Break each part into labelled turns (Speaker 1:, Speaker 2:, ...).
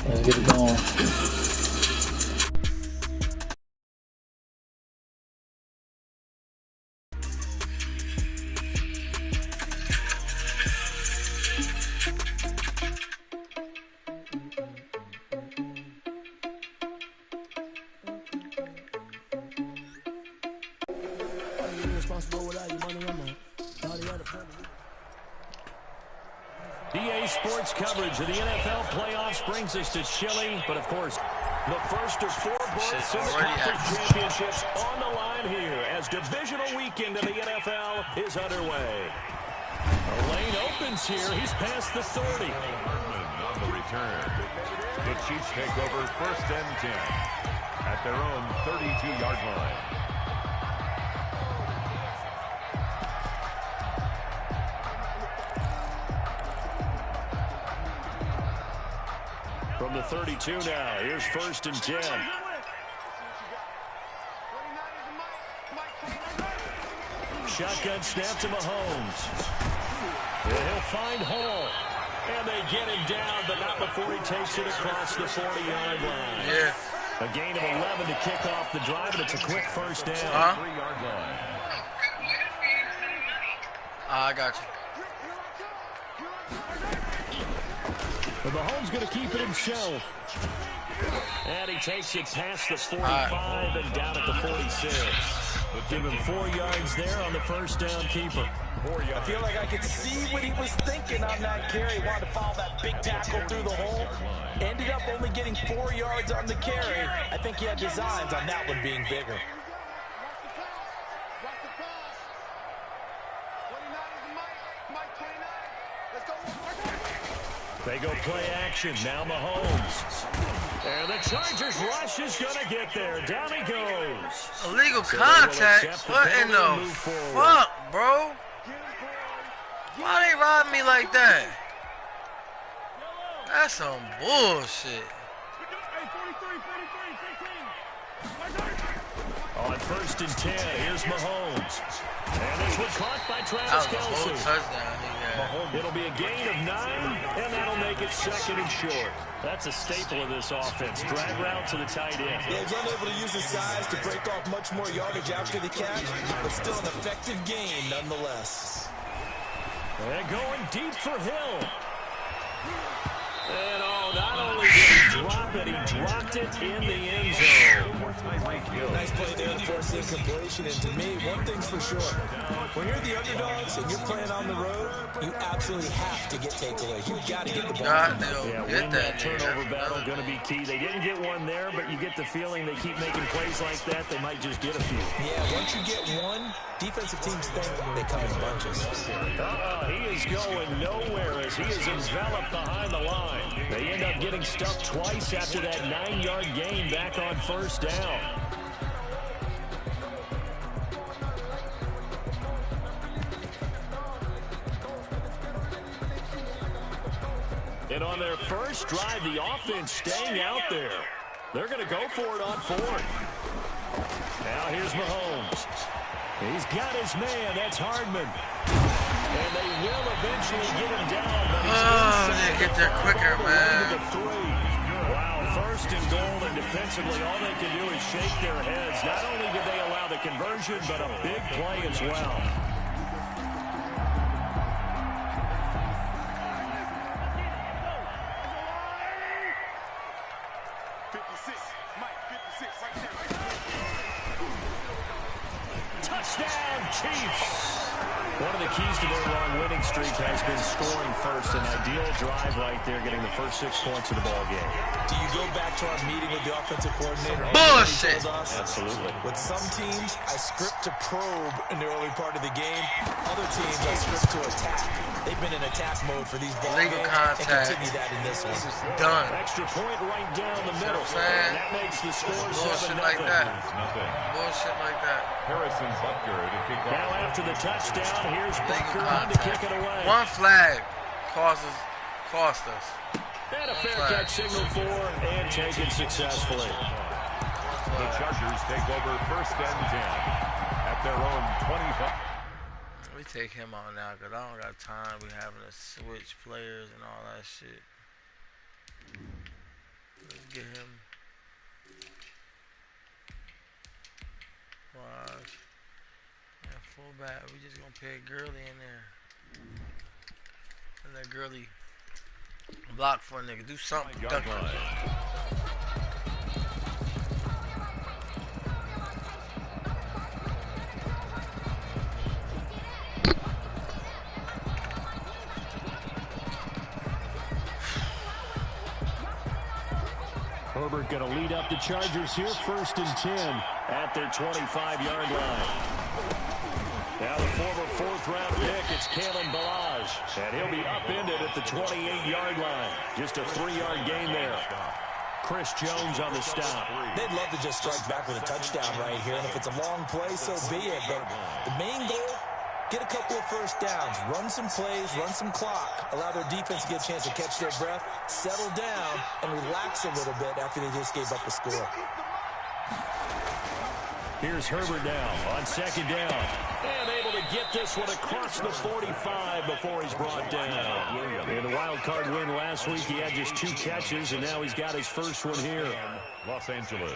Speaker 1: Let's get it going.
Speaker 2: DA Sports coverage of the NFL playoffs brings us to Chile, but of course, the first of 4 berths in the conference championships on the line here as divisional weekend of the NFL is underway. The lane opens here. He's past the 30.
Speaker 3: On the return. The Chiefs take over 1st and 10 at their own 32-yard line.
Speaker 2: From the 32 now, here's 1st and 10. Shotgun snap to Mahomes. And he'll find Hall. And they get him down, but not before he takes it across the 40-yard line.
Speaker 4: Yeah.
Speaker 2: A gain of 11 to kick off the drive, and it's a quick first down.
Speaker 3: 3-yard line.
Speaker 4: I got you.
Speaker 2: But Mahomes going to keep it himself. And he takes it past the 45 and down at the 46. Give him 4 yards there on the first down keeper.
Speaker 5: I feel like I could see what he was thinking on that carry. Wanted to follow that big tackle through the hole. Ended up only getting 4 yards on the carry. I think he had designs on that one being bigger.
Speaker 2: They go play action. Now Mahomes. And the Chargers rush is going to get there. Down he goes.
Speaker 4: Illegal contact? What in the fuck, bro? Why they rob me like that? That's some bullshit.
Speaker 2: On 1st and 10, here's Mahomes. And this one caught by Travis Kelce.
Speaker 4: Touchdown.
Speaker 2: It'll be a gain of 9, and that'll make it 2nd and short. That's a staple of this offense. Drag route to the tight end.
Speaker 5: Yeah, he's unable to use his size to break off much more yardage after the catch, but still an effective gain nonetheless.
Speaker 2: And going deep for Hill. And not only did he drop it, he dropped it in the end zone.
Speaker 5: Nice play there to force the incompletion. And to me, one thing's for sure. When you're the underdogs and you're playing on the road, you absolutely have to get takeaways. You've got to get the ball.
Speaker 2: Win that turnover battle going to be key. They didn't get one there, but you get the feeling they keep making plays like that, they might just get a few.
Speaker 5: Yeah, once you get one, defensive teams think they come in bunches.
Speaker 2: He is going nowhere as he is enveloped behind the line. They end up getting stuffed twice after that 9-yard gain back on 1st down. And on their first drive, the offense staying out there. They're going to go for it on 4th. Now here's Mahomes. He's got his man. That's Hardman. And they will eventually get him down. But he's
Speaker 4: they get there quicker, man.
Speaker 2: Wow, 1st and goal, and defensively, all they can do is shake their heads. Not only did they allow the conversion, but a big play as well. Touchdown, Chiefs! One of the keys to their long winning streak has been scoring first. An ideal drive right there, getting the first 6 points of the ball game.
Speaker 5: Do you go back to our meeting with the offensive coordinator?
Speaker 4: Bullshit!
Speaker 2: Absolutely.
Speaker 5: With some teams, I script to probe in the early part of the game. Other teams, I script to attack. They've been in attack mode for these ball games and continue that in this one.
Speaker 4: Done.
Speaker 2: Extra point right down the middle.
Speaker 4: Man.
Speaker 2: That makes the score 7-0.
Speaker 4: Bullshit like that. Bullshit like that.
Speaker 3: Harrison Butker to kick off.
Speaker 2: Now after the touchdown, here's Butker on to kick it away.
Speaker 4: One flag cost us.
Speaker 2: And a fair catch signaled for and taken successfully.
Speaker 3: The Chargers take over 1st and 10 at their own 25.
Speaker 4: We take him out now because I don't got time. We having to switch players and all that shit. Get him. Watch. Yeah, fullback. We just gonna pay Gurley in there. And that Gurley block for a nigga. Do something.
Speaker 2: Herbert going to lead up the Chargers here, 1st and 10 at their 25-yard line. Now the former 4th-round pick, it's Kalen Balazs, and he'll be upended at the 28-yard line. Just a 3-yard gain there. Chris Jones on the stop.
Speaker 5: They'd love to just strike back with a touchdown right here, and if it's a long play, so be it. But the main goal, get a couple of first downs, run some plays, run some clock, allow their defense to get a chance to catch their breath, settle down, and relax a little bit after they just gave up a score.
Speaker 2: Here's Herbert now on 2nd down. And able to get this one across the 45 before he's brought down. In the wild card win last week, he had just 2 catches, and now he's got his first one here.
Speaker 3: Los Angeles.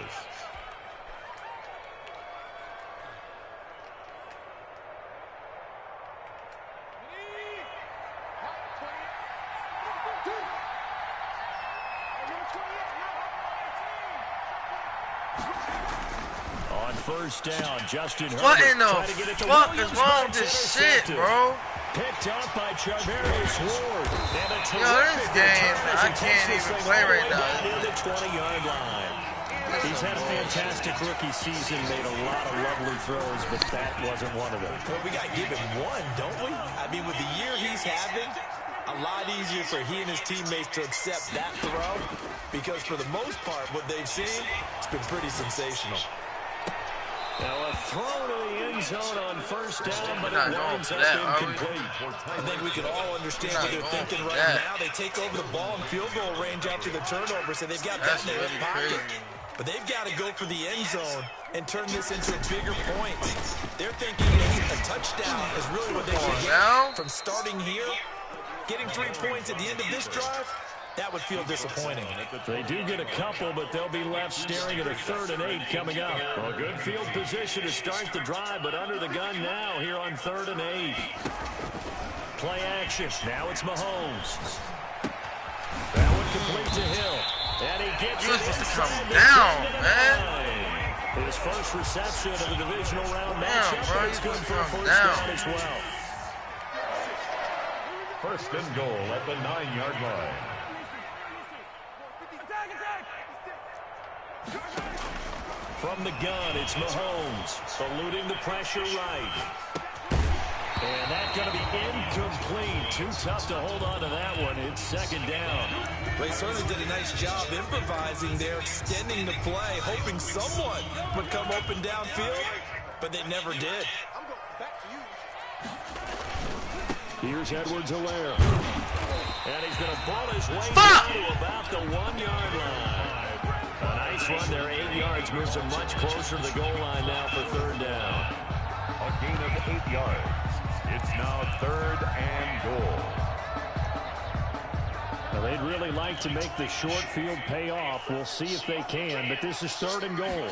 Speaker 2: On 1st down, Justin Herbert.
Speaker 4: What in the fuck is wrong with this shit, bro?
Speaker 2: Picked up by Charvarius Ward.
Speaker 4: Yo, this game, I can't even play right now.
Speaker 2: Near the 20-yard line. He's had a fantastic rookie season, made a lot of lovely throws, but that wasn't one of them.
Speaker 5: Well, we got to give him one, don't we? I mean, with the year he's having, a lot easier for he and his teammates to accept that throw, because for the most part, what they've seen, it's been pretty sensational.
Speaker 2: Now a throw to the end zone on 1st down, but it winds up incomplete.
Speaker 5: I think we can all understand what they're thinking right now. They take over the ball in field goal range after the turnover, so they've got that in their pocket. But they've got to go for the end zone and turn this into a bigger point. They're thinking a touchdown is really what they should get from starting here. Getting 3 points at the end of this drive, that would feel disappointing.
Speaker 2: They do get a couple, but they'll be left staring at a 3rd and 8 coming up. A good field position to start the drive, but under the gun now here on 3rd and 8. Play action. Now it's Mahomes. That one complete to Hill. And he gets it inside the
Speaker 4: down,
Speaker 2: 10
Speaker 4: man.
Speaker 2: His first reception of the divisional round matchup, but it's good for a 1st down as well.
Speaker 3: 1st and goal at the 9-yard line.
Speaker 2: From the gun, it's Mahomes, eluding the pressure right. And that's going to be incomplete. Too tough to hold on to that one. It's 2nd down.
Speaker 5: They certainly did a nice job improvising there, extending the play, hoping someone would come open downfield, but they never did.
Speaker 2: Here's Edwards-Helaire. And he's going to ball his way down to about the 1-yard line. A nice run there, 8 yards, moves him much closer to the goal line now for 3rd down.
Speaker 3: A gain of 8 yards. It's now 3rd and goal.
Speaker 2: Now they'd really like to make the short field pay off. We'll see if they can, but this is 3rd and goal.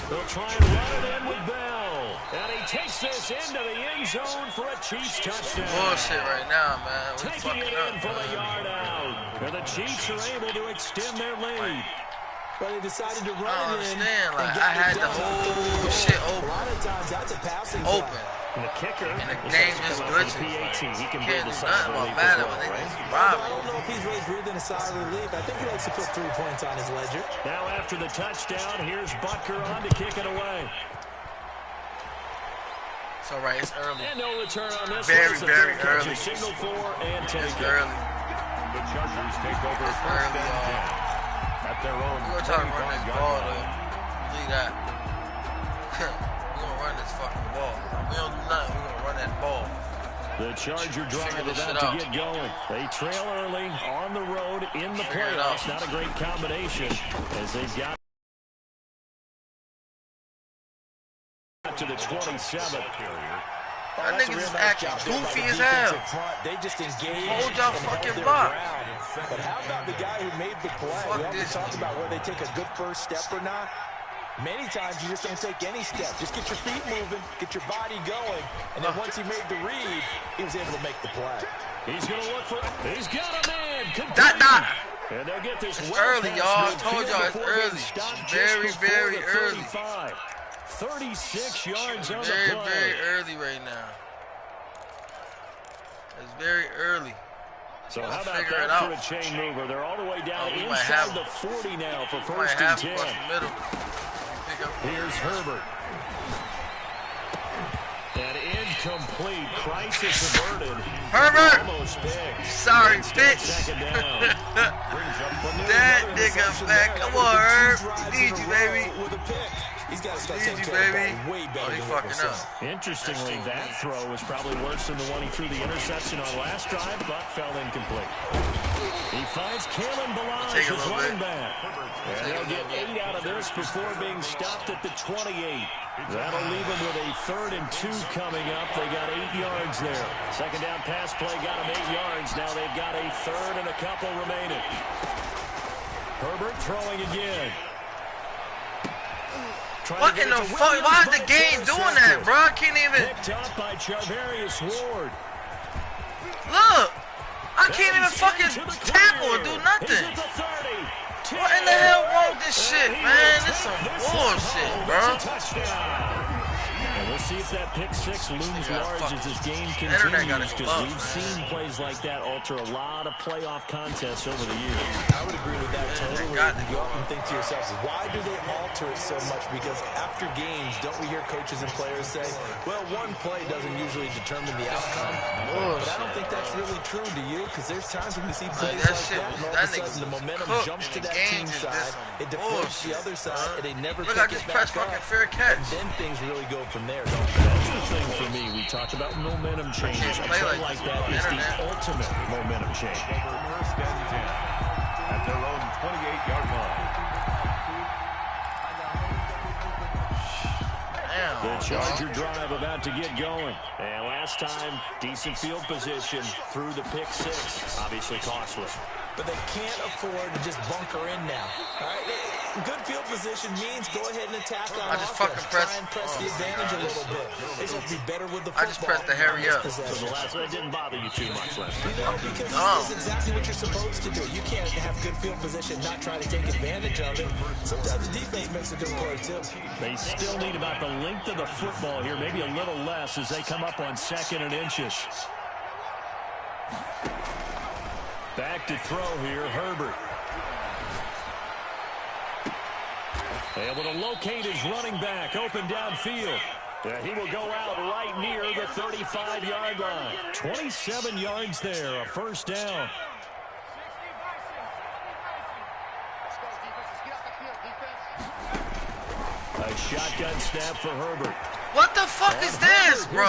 Speaker 2: They'll try and run it in with Bell. And he takes this into the end zone for a Chiefs touchdown.
Speaker 4: Bullshit right now, man.
Speaker 2: Taking it in for the yard out. And the Chiefs are able to extend their lead.
Speaker 5: But they decided to run it in.
Speaker 4: Like, I had the whole shit open.
Speaker 5: A lot of times, that's a passing
Speaker 4: open.
Speaker 2: And the kicker,
Speaker 4: and the game just glitching.
Speaker 2: He can
Speaker 4: can't
Speaker 2: breathe
Speaker 4: do
Speaker 2: a sigh
Speaker 4: nothing
Speaker 2: of
Speaker 4: about
Speaker 2: relief
Speaker 4: Madden
Speaker 2: as
Speaker 4: when they
Speaker 2: well,
Speaker 4: just
Speaker 2: right?
Speaker 4: rob
Speaker 5: I don't know if he's really breathing a sigh of relief. I think he likes to put 3 points on his ledger.
Speaker 2: Now after the touchdown, here's Butker on to kick it away.
Speaker 4: It's all right. It's early.
Speaker 2: And no return on this.
Speaker 4: Very, very early.
Speaker 2: Signal for and take
Speaker 4: it's
Speaker 2: it.
Speaker 4: early.
Speaker 3: The Chargers take over
Speaker 4: It's
Speaker 3: 1st
Speaker 4: early,
Speaker 3: and 10 at their own
Speaker 4: We're going to try to run this ball,
Speaker 3: 25-yard line.
Speaker 4: though. Leave that. We're going to run this fucking ball. We don't do nothing. We're going to run that ball.
Speaker 2: The Charger drive about to get going. They trail early on the road in the playoffs. Not a great combination as they've got to the 27th.
Speaker 4: That niggas is acting goofy as hell.
Speaker 5: They just engage.
Speaker 4: Hold your fucking block.
Speaker 5: But how about the guy who made the play?
Speaker 4: Fuck
Speaker 5: we always
Speaker 4: this.
Speaker 5: talk about whether they take a good first step or not. Many times you just don't take any step. Just get your feet moving, get your body going, and then once he made the read, he was able to make the play.
Speaker 2: He's going to look for it. He's got a man. And they'll get this
Speaker 4: it's early, y'all. I told y'all it's early. Very, very early.
Speaker 2: 36 yards on the
Speaker 4: very,
Speaker 2: play.
Speaker 4: very early right now. It's very early.
Speaker 2: So how about that for a chain mover? They're all the way down inside the 40 now for first and 10. Here's Herbert. And incomplete. Crisis averted.
Speaker 4: Herbert!
Speaker 2: Almost picked.
Speaker 4: Sorry, bitch.
Speaker 2: Second down.
Speaker 4: That nigga back. Come on, Herb. Need you, baby.
Speaker 5: He's got to start
Speaker 4: Need
Speaker 5: taking
Speaker 4: you,
Speaker 5: care of
Speaker 4: baby.
Speaker 5: that way better
Speaker 4: Oh, he
Speaker 5: than what
Speaker 4: fucking
Speaker 5: we're
Speaker 4: up.
Speaker 5: seeing.
Speaker 2: Interestingly, that throw was probably worse than the one he threw the interception on last drive, but fell incomplete. He finds Kalen Balazs, his running back. And they'll get 8 out of this before being stopped at the 28. That'll leave them with a 3rd and 2 coming up. They got 8 yards there. Second down pass play got them 8 yards. Now they've got a 3rd and a couple remaining. Herbert throwing again.
Speaker 4: What in the fuck? Why is the game doing that, bro? I can't even.
Speaker 2: Picked up by Charvarius Ward.
Speaker 4: Look, I can't even fucking tackle or do nothing. What in the hell wrong with this shit, man? This is some bullshit, bro.
Speaker 2: And we'll see if that pick 6 looms large as this game continues, because we've seen plays like that alter a lot of playoff contests over the years.
Speaker 5: I would agree with that totally. You often think to yourself, why do they alter it so much? Because after games, don't we hear coaches and players say, well, one play doesn't usually determine the outcome. But I don't think that's really true, do you? Because there's times when we see plays like that, and all of a sudden the momentum jumps to that team side, it deflates the other side, and they never
Speaker 4: Look, I
Speaker 5: pick
Speaker 4: just
Speaker 5: it back
Speaker 4: pressed fucking
Speaker 5: up.
Speaker 4: fair catch.
Speaker 5: And then things really go from there, don't they?
Speaker 2: That's the thing for me. We talk about momentum changes. A play like that is the ultimate momentum change.
Speaker 3: First and 10 at their own 28-yard line.
Speaker 2: The Charger drive about to get going. And last time, decent field position through the pick 6. Obviously costly.
Speaker 5: But they can't afford to just bunker in now. All right? Good field position means go ahead and attack on
Speaker 4: I just
Speaker 5: offense.
Speaker 4: fucking pressed.
Speaker 5: Try and press the advantage a little bit. They just be better with the football.
Speaker 4: I just pressed the hurry up.
Speaker 2: So the last one didn't bother you too much last time.
Speaker 5: No, because this is exactly what you're supposed to do. You can't have good field position, not try to take advantage of it. Sometimes the defense makes a good play, too.
Speaker 2: They still need about the length of the football here, maybe a little less as they come up on 2nd and inches. Back to throw here, Herbert. Able to locate his running back, open downfield. He will go out right near the 35-yard line. 27 yards there, a first down. A shotgun snap for Herbert.
Speaker 4: What the fuck is this, bro?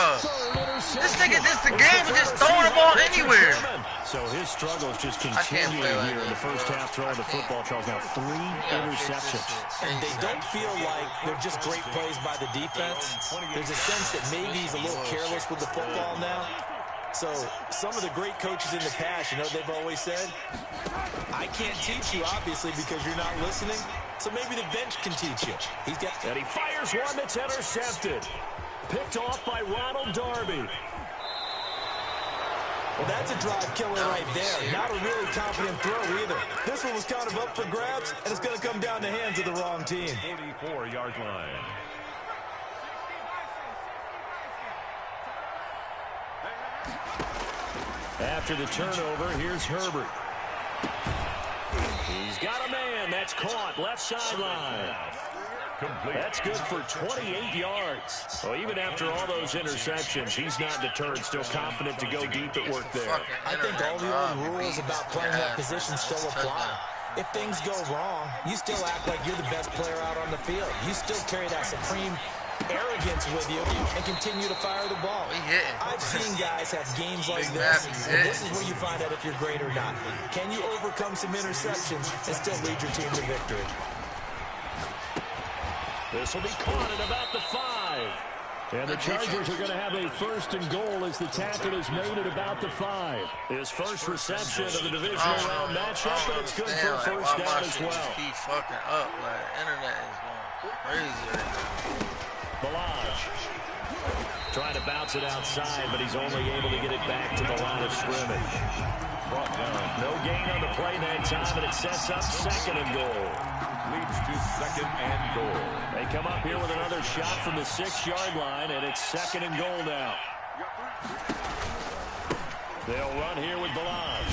Speaker 4: This nigga, the game is just throwing the ball anywhere.
Speaker 2: So his struggles just continue here in the first half, throwing the football. Charles now 3 interceptions.
Speaker 5: And they don't feel like they're just great plays by the defense. There's a sense that maybe he's a little careless with the football now. So some of the great coaches in the past, you know what they've always said? I can't teach you, obviously, because you're not listening. So maybe the bench can teach you.
Speaker 2: And he fires one that's intercepted. Picked off by Ronald Darby.
Speaker 5: Well, that's a drive killer right there. Not a really confident throw either. This one was kind of up for grabs, and it's going to come down the hands of the wrong team.
Speaker 3: 44-yard line.
Speaker 2: After the turnover, here's Herbert. He's got a man. That's caught. Left sideline. That's good for 28 yards. Well, even after all those interceptions, he's not deterred. Still confident to go deep at work there.
Speaker 5: I think all the old rules about playing that position still apply. If things go wrong, you still act like you're the best player out on the field. You still carry that supreme arrogance with you and continue to fire the ball. I've seen guys have games like this, and this is where you find out if you're great or not. Can you overcome some interceptions and still lead your team to victory?
Speaker 2: This will be caught at about the 5. And the Chargers are going to have a 1st and goal as the tackle is made at about the 5. His first reception of the divisional round matchup, but it's good for a first down as well.
Speaker 4: Keep fucking up, like internet is going crazy right now.
Speaker 2: Balaj trying to bounce it outside, but he's only able to get it back to the line of scrimmage. Brought down. No gain on the play that time, and it sets up 2nd and goal.
Speaker 3: Leads to 2nd and goal.
Speaker 2: They come up here with another shot from the 6-yard line, and it's 2nd and goal now. They'll run here with Balaj.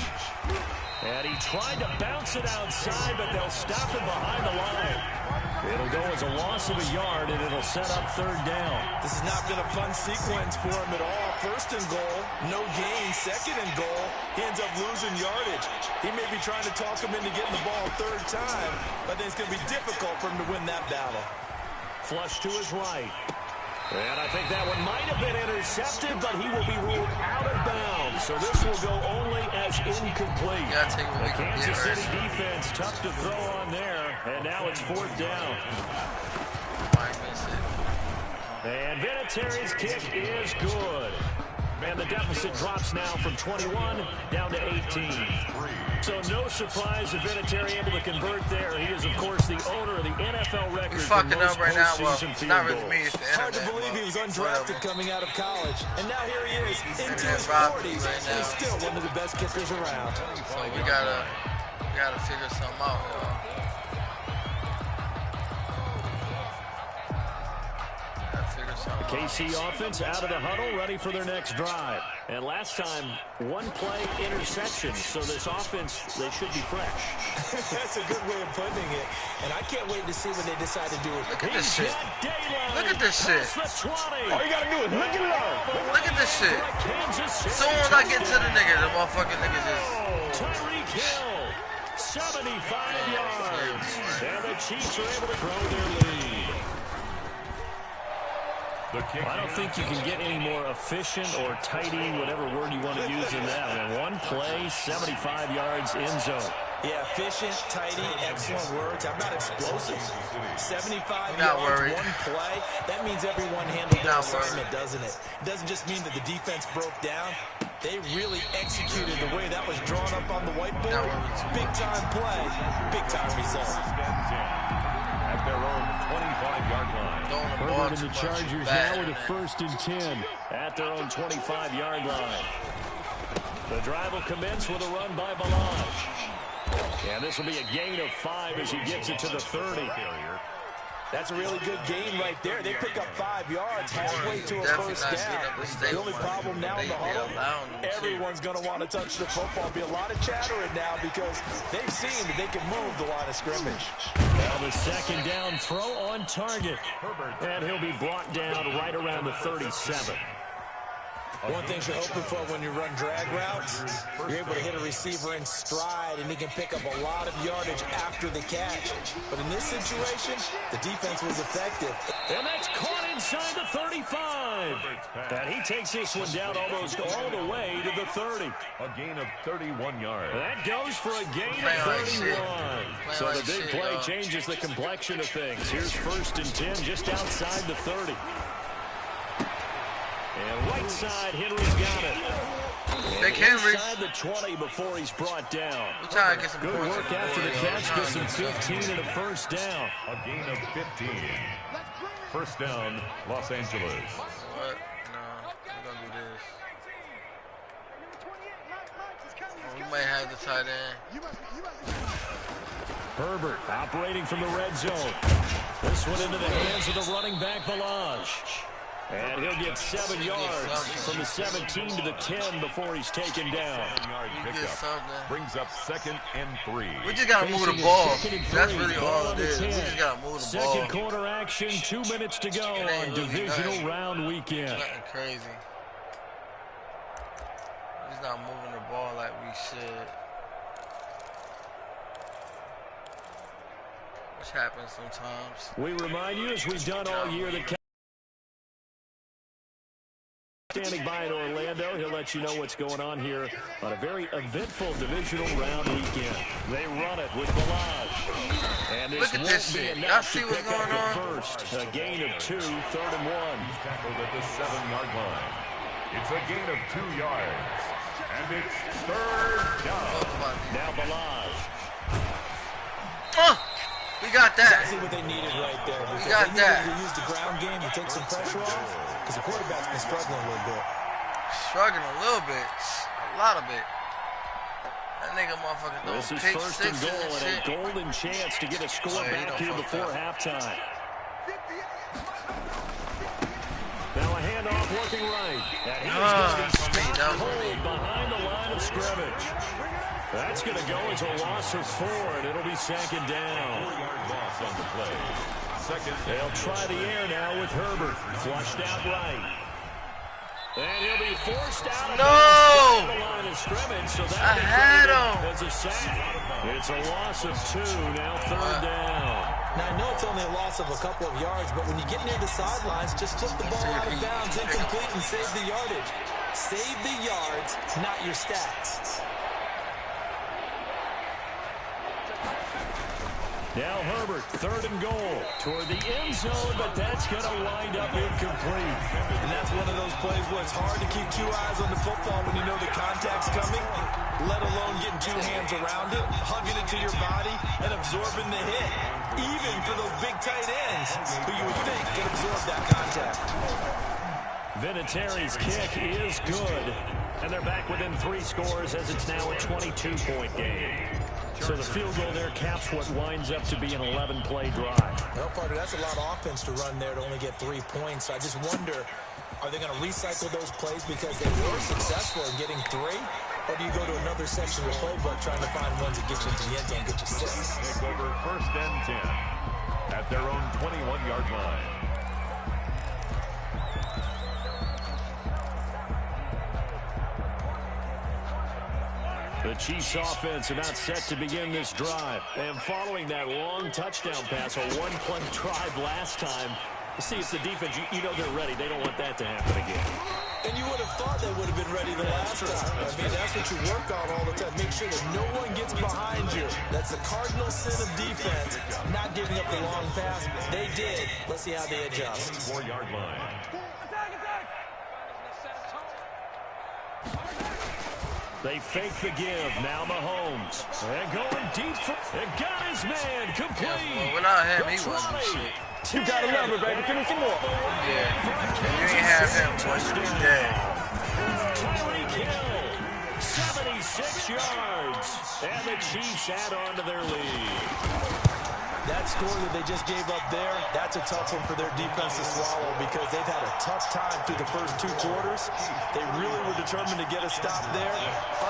Speaker 2: And he tried to bounce it outside, but they'll stop him behind the line. It'll go as a loss of a yard, and it'll set up 3rd down.
Speaker 5: This has not been a fun sequence for him at all. 1st and goal, no gain. 2nd and goal, he ends up losing yardage. He may be trying to talk him into getting the ball 3rd time, but I think it's going to be difficult for him to win that battle.
Speaker 2: Flush to his right. And I think that one might have been intercepted, but he will be ruled out of bounds. So this will go only as incomplete. The Kansas City defense tough to throw on there. And now it's 4th down. And Vinatieri's kick is good. And the deficit drops now from 21 down to 18. So no surprise if Vinatieri able to convert there. He is, of course, the owner of the NFL record.
Speaker 4: He's fucking up right now. Well, it's not really me. It's the internet.
Speaker 5: Hard to believe he was undrafted coming out of college. And now here he is into his 40s. And he's still one of the best kickers around.
Speaker 4: So we gotta figure something out, y'all.
Speaker 2: KC offense out of the huddle, ready for their next drive. And last time, 1-play interception. So this offense, they should be fresh.
Speaker 5: That's a good way of putting it. And I can't wait to see when they decide to do it.
Speaker 4: Look at this shit. Look at this shit.
Speaker 5: All you gotta do is look and learn.
Speaker 4: Look at this shit. Soon as I get to the nigga, the motherfucking nigga just...
Speaker 2: Tyreek Hill, 75 yards. And the Chiefs are able to grow their lead. I don't think you can get any more efficient or tidy, whatever word you want to use in that. And 1 play, 75 yards in zone.
Speaker 5: Yeah, efficient, tidy, excellent words. How about explosive? 75
Speaker 4: yards,
Speaker 5: worried. 1 play. That means everyone handled their assignment, doesn't it? It doesn't just mean that the defense broke down. They really executed the way that was drawn up on the whiteboard. Big-time play, big-time result.
Speaker 3: At their own 25-yard line.
Speaker 2: Herbert and the Chargers now with a 1st and 10 at their own 25-yard line. The drive will commence with a run by Balaj. And this will be a gain of 5 as he gets it to the 30.
Speaker 5: That's a really good gain right there. They pick up 5 yards halfway to a 1st down. The only problem now in the huddle, everyone's going to want to touch the football. There'll be a lot of chattering now because they've seen that they can move the line of scrimmage.
Speaker 2: Now the 2nd down throw on target. And he'll be brought down right around the 37.
Speaker 5: One thing you're hoping for when you run drag routes, you're able to hit a receiver in stride, and he can pick up a lot of yardage after the catch. But in this situation, the defense was effective.
Speaker 2: And that's caught inside the 35. And he takes this one down almost all the way to the 30.
Speaker 3: A gain of 31 yards.
Speaker 2: That goes for a gain of 31. So the big play changes the complexion of things. Here's 1st and 10 just outside the 30. And right side, Henry's got it.
Speaker 4: Big Henry.
Speaker 2: Inside the 20 before he's brought down.
Speaker 4: We're trying to get some
Speaker 2: good work after the catch. Gets him 15 and a 1st down.
Speaker 3: A gain of 15. 1st down, Los Angeles.
Speaker 4: What? No, we're going to do this. We might have the tight end.
Speaker 2: Herbert operating from the red zone. This one into the hands of the running back, Balaj. And he'll get 7 yards from the 17 to the 10 before he's taken down.
Speaker 3: Brings up 2nd and 3.
Speaker 4: We just got to move the ball. That's really all it is. We just got to move the ball.
Speaker 2: 2nd quarter action, 2 minutes to go on divisional round weekend.
Speaker 4: Nothing crazy. We're just not moving the ball like we should. Which happens sometimes.
Speaker 2: We remind you, as we've done all year, that standing by in Orlando, he'll let you know what's going on here on a very eventful divisional round weekend. They run it with Balaj. And
Speaker 4: Look at this shit. Y'all see what's going on?
Speaker 2: First, a gain of 2, 3rd and 1.
Speaker 3: Tackled at the 7-yard line. It's a gain of 2 yards. And it's 3rd down.
Speaker 2: Now Balaj.
Speaker 4: We got that.
Speaker 5: Exactly what they needed right there.
Speaker 4: We got that.
Speaker 5: To use the ground game to take some pressure off because the quarterback's been struggling a little bit.
Speaker 4: Struggling a little bit. A lot of it. That nigga motherfucker
Speaker 2: This is
Speaker 4: pick
Speaker 2: 1st and
Speaker 4: 6
Speaker 2: goal
Speaker 4: and
Speaker 2: and
Speaker 4: shit.
Speaker 2: a golden chance to get a score back here before halftime. Now a handoff working right. And he's going to be stopped cold behind the line of scrimmage. That's going to go as a loss of 4, and it'll be 2nd down.
Speaker 3: 4-yard loss on the play. 2nd.
Speaker 2: They'll try the air now with Herbert. Flushed out right. And he'll be forced out of the line of scrimmage, so
Speaker 4: I had him.
Speaker 2: As a sack. It's a loss of 2, now 3rd down.
Speaker 5: Now, I know it's only a loss of a couple of yards, but when you get near the sidelines, just flip the ball out of bounds, incomplete, and save the yardage. Save the yards, not your stats.
Speaker 2: Now Herbert, 3rd and goal, toward the end zone, but that's going to wind up incomplete.
Speaker 5: And that's one of those plays where it's hard to keep 2 eyes on the football when you know the contact's coming, let alone getting 2 hands around it, hugging it to your body, and absorbing the hit. Even for those big tight ends, who you would think could absorb that contact.
Speaker 2: Vinatieri's kick is good, and they're back within 3 scores as it's now a 22-point game. So the field goal there caps what winds up to be an 11-play drive.
Speaker 5: Well, partner, that's a lot of offense to run there to only get 3 points. I just wonder, are they going to recycle those plays because they were successful in getting 3? Or do you go to another section of the playbook trying to find ones that get you into the end zone, get you 6?
Speaker 3: Take over 1st and 10 at their own 21-yard line.
Speaker 2: The Chiefs offense about set to begin this drive. And following that long touchdown pass, a 1-play drive last time, to see if the defense, you know they're ready. They don't want that to happen again.
Speaker 5: And you would have thought they would have been ready the last time. I mean, that's what you work on all the time. Make sure that no one gets behind you. That's the cardinal sin of defense, not giving up the long pass. They did. Let's see how they adjust.
Speaker 3: 4-yard line.
Speaker 2: They fake the give. Now Mahomes. And going deep. And got his man complete.
Speaker 4: Yeah, well, without him, he wasn't shit.
Speaker 1: You gotta love it, baby. Give me some more.
Speaker 4: Yeah. If you ain't have him, boy, you be dead.
Speaker 2: Tyreek Hill, 76 yards. And the Chiefs add on to their lead.
Speaker 5: That score that they just gave up there, that's a tough one for their defense to swallow because they've had a tough time through the first 2 quarters. They really were determined to get a stop there,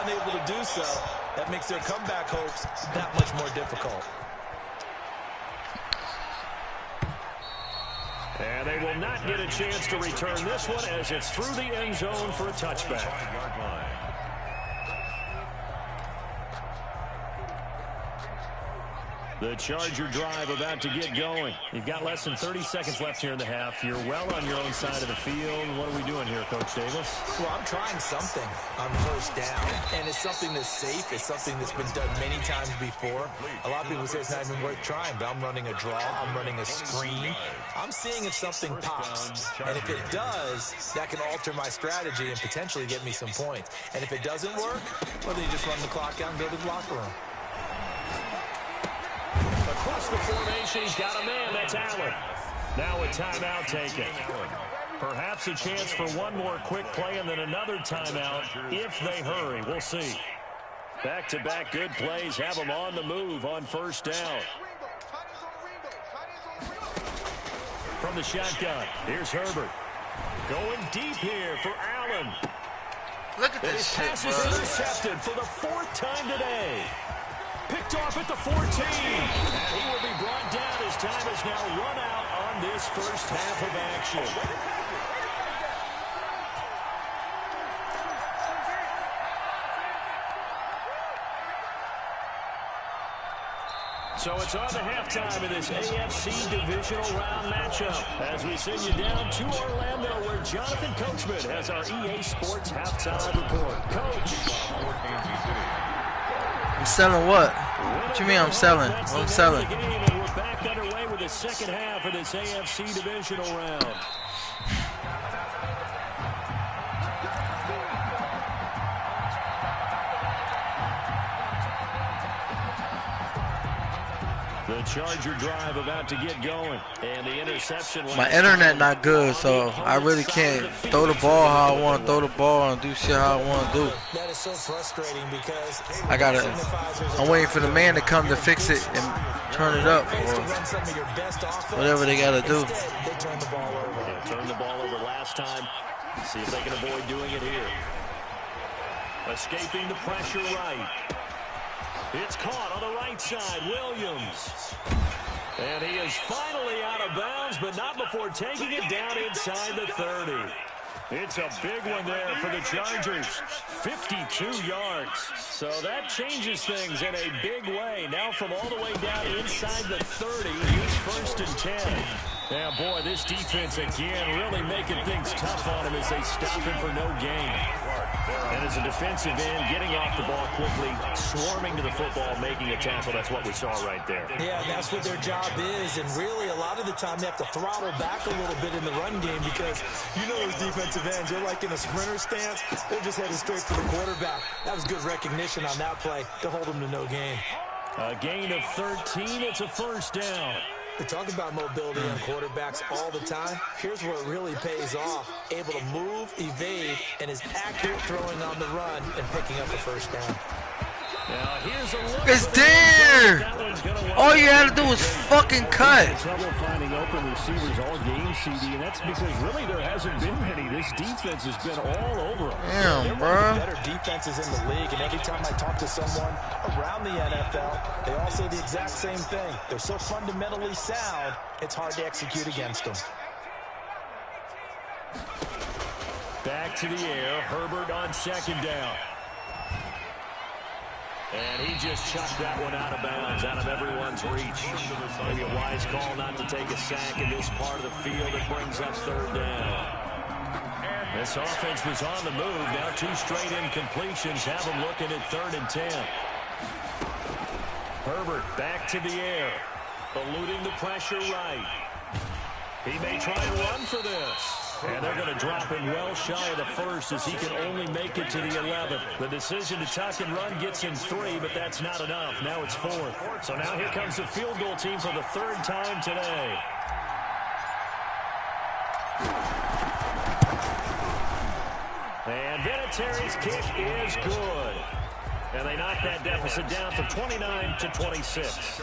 Speaker 5: unable to do so. That makes their comeback hopes that much more difficult.
Speaker 2: And they will not get a chance to return this one as it's through the end zone for a touchback. The Charger drive about to get going. You've got less than 30 seconds left here in the half. You're well on your own side of the field. What are we doing here, Coach Davis?
Speaker 5: Well, I'm trying something on 1st down, and it's something that's safe. It's something that's been done many times before. A lot of people say it's not even worth trying, but I'm running a draw. I'm running a screen. I'm seeing if something pops, and if it does, that can alter my strategy and potentially get me some points. And if it doesn't work, well, then you just run the clock out and go to the locker room.
Speaker 2: Across the formation, he's got a man. That's Allen. Now a timeout taken. Perhaps a chance for one more quick play and then another timeout if they hurry. We'll see. Back-to-back good plays have them on the move on 1st down. From the shotgun, here's Herbert. Going deep here for Allen.
Speaker 4: Look at this shit,
Speaker 2: pass is
Speaker 4: bro.
Speaker 2: intercepted for the 4th time today. Picked off at the 14. And he will be brought down as time has now run out on this first half of action. So it's on to halftime of this AFC divisional round matchup as we send you down to Orlando where Jonathan Coachman has our EA Sports halftime report. Coach.
Speaker 4: I'm selling what? What you mean I'm selling? What I'm selling?
Speaker 2: the second half of this AFC divisional round. The Charger drive about to get going, and the interception.
Speaker 4: My internet not good, so I really can't throw the ball how I want to throw the ball and do shit how I want to do.
Speaker 5: That is so frustrating because
Speaker 4: I'm waiting for the man to come to fix it and turn it up, or whatever they gotta do.
Speaker 5: They turn the ball over.
Speaker 2: Yeah, turned the ball over last time. See if they can avoid doing it here. Escaping the pressure right. It's caught on the right side, Williams. And he is finally out of bounds, but not before taking it down inside the 30. It's a big one there for the Chargers. 52 yards. So that changes things in a big way. Now from all the way down inside the 30, he's 1st and 10. Yeah, boy, this defense again really making things tough on him as they stop him for no gain. And as a defensive end, getting off the ball quickly, swarming to the football, making a tackle. That's what we saw right there.
Speaker 5: Yeah, that's what their job is. And really, a lot of the time, they have to throttle back a little bit in the run game because you know those defensive ends, they're like in a sprinter stance. They're just headed straight for the quarterback. That was good recognition on that play to hold them to no gain.
Speaker 2: A gain of 13. It's a 1st down.
Speaker 5: We talk about mobility on quarterbacks all the time. Here's where it really pays off. Able to move, evade, and is accurate throwing on the run and picking up the 1st down.
Speaker 2: Now here's a look.
Speaker 4: It's there! All you had to do was fucking cut.
Speaker 2: Trouble finding open receivers all game, CD, and that's because really there hasn't been many. This defense has been all over them.
Speaker 4: Damn, bro.
Speaker 5: Better defenses in the league, and every time I talk to someone around the NFL, they all say the exact same thing. They're so fundamentally sound, it's hard to execute against them.
Speaker 2: Back to the air. Herbert on 2nd down. And he just chucked that one out of bounds, out of everyone's reach. Maybe a wise call not to take a sack in this part of the field. It brings up 3rd down. This offense was on the move. Now 2 straight incompletions have them looking at 3rd and 10. Herbert back to the air, eluding the pressure right. He may try to run for this. And they're going to drop him well shy of the 1st as he can only make it to the 11th. The decision to tuck and run gets him 3, but that's not enough. Now it's 4th. So now here comes the field goal team for the 3rd time today. And Vinatieri's kick is good. And they knock that deficit down from 29 to 26.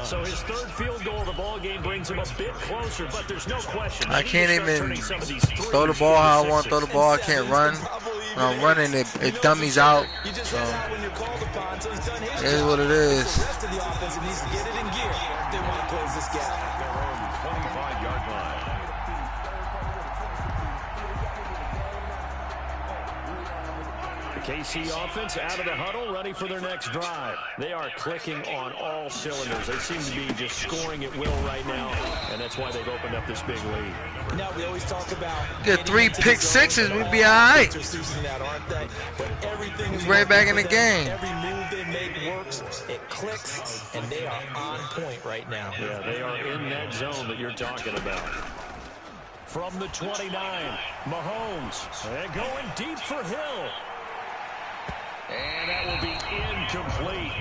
Speaker 2: So his 3rd field goal of the ball game brings him a bit closer, but there's no question.
Speaker 4: I can't even throw the ball how I want to throw the ball. I can't run. When I'm running, it dummies out. So it is what it is.
Speaker 5: The rest of the offense needs to get it in gear. They want to close this gap.
Speaker 3: Their own 25-yard line.
Speaker 2: KC offense out of the huddle, ready for their next drive. They are clicking on all cylinders. They seem to be just scoring at will right now, and that's why they've opened up this big lead.
Speaker 5: Now we always talk about
Speaker 4: get 3 pick sixes, we'd be all right. Right back in the game.
Speaker 5: Every move they make works, it clicks, and they are on point right now.
Speaker 2: Yeah, they are in that zone that you're talking about. From the 29, Mahomes, and going deep for Hill. And that will be incomplete.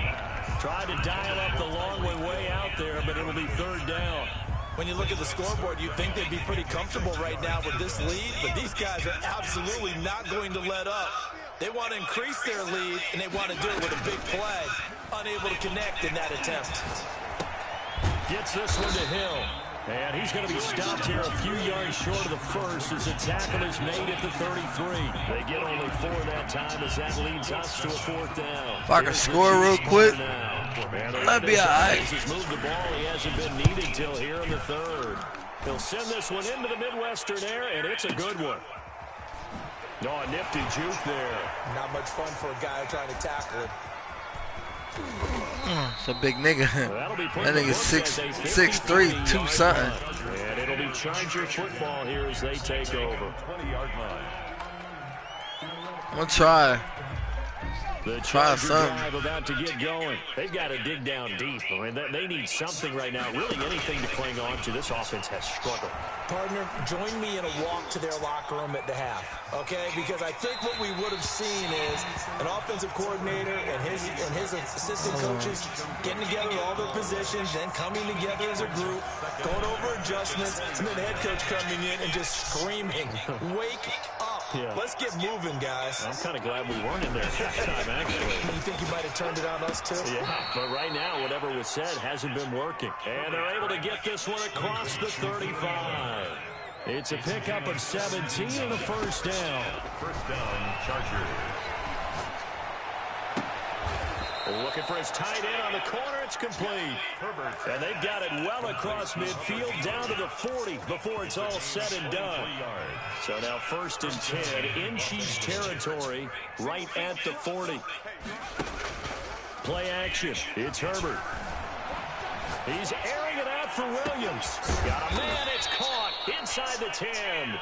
Speaker 2: Tried to dial up the long way out there, but it'll be 3rd down.
Speaker 5: When you look at the scoreboard, you'd think they'd be pretty comfortable right now with this lead, but these guys are absolutely not going to let up. They want to increase their lead, and they want to do it with a big play. Unable to connect in that attempt.
Speaker 2: Gets this one to Hill. And he's going to be stopped here a few yards short of the 1st as the tackle is made at the 33. They get only 4 that time as that leads us to a 4th down.
Speaker 4: If I can score real quick, that'd be all right.
Speaker 2: He's moved the ball. He hasn't been needed till here in the 3rd. He'll send this one into the Midwestern air, and it's a good one. No, a nifty juke there.
Speaker 5: Not much fun for a guy trying to tackle it.
Speaker 4: It's a big nigga. That nigga's 6'3", 2 something.
Speaker 2: And it'll be Charger football here as they take over.
Speaker 3: 20-yard line.
Speaker 4: I'm gonna try.
Speaker 2: The Charger drive about to get going. They've got to dig down deep. I mean, they need something right now, really anything to cling on to. This offense has struggled.
Speaker 5: Partner, join me in a walk to their locker room at the half, okay? Because I think what we would have seen is an offensive coordinator and his assistant coaches getting together all their positions, then coming together as a group, going over adjustments, and then the head coach coming in and just screaming, wake up.
Speaker 2: Yeah.
Speaker 5: Let's get moving, guys.
Speaker 2: I'm kind of glad we weren't in there halftime, actually.
Speaker 5: You think you might have turned it on us, too?
Speaker 2: Yeah, but right now, whatever was said hasn't been working. And they're able to get this one across the 35. It's a pickup of 17 and a first down.
Speaker 3: First down, Chargers.
Speaker 2: Looking for his tight end on the corner. It's complete. And they've got it well across midfield down to the 40 before it's all said and done. So now 1st and 10 in Chiefs territory right at the 40. Play action. It's Herbert. He's airing it out for Williams. Got a man. It's caught inside the 10.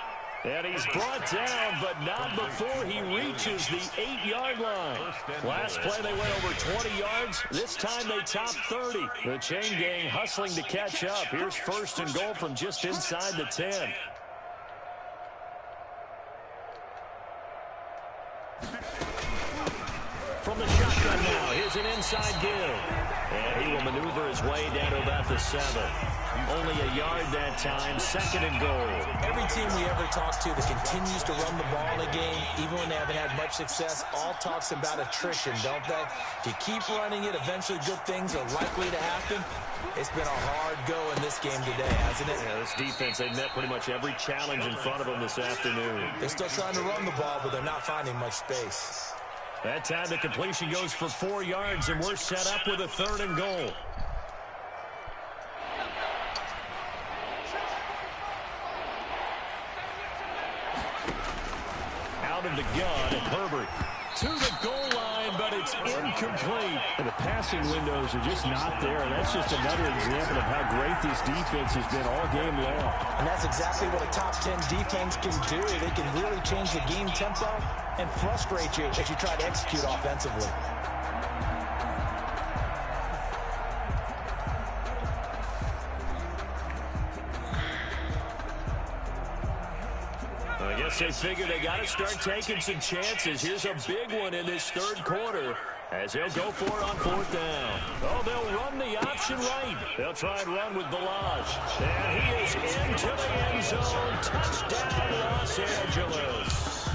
Speaker 2: And he's brought down, but not before he reaches the 8-yard line. Last play, they went over 20 yards. This time, they topped 30. The chain gang hustling to catch up. Here's 1st and goal from just inside the 10. From the shotgun now, here's an inside give. And he will maneuver his way down to about the 7. Only a yard that time, 2nd and goal.
Speaker 5: Every team we ever talk to that continues to run the ball in a game, even when they haven't had much success, all talks about attrition, don't they? If you keep running it, eventually good things are likely to happen. It's been a hard go in this game today, hasn't it?
Speaker 2: Yeah, this defense, they've met pretty much every challenge in front of them this afternoon.
Speaker 5: They're still trying to run the ball, but they're not finding much space.
Speaker 2: That time the completion goes for 4 yards, and we're set up with a 3rd and goal. Out of the gun, Herbert to the goal line, but it's incomplete. And the passing windows are just not there. And that's just another example of how great this defense has been all game long.
Speaker 5: And that's exactly what a top 10 defense can do. They can really change the game tempo and frustrate you as you try to execute offensively.
Speaker 2: I guess they figure they got to start taking some chances. Here's a big one in this 3rd quarter as they'll go for it on 4th down. Oh, they'll run the option right. They'll try and run with Balaj. And he is into the end zone. Touchdown, Los Angeles.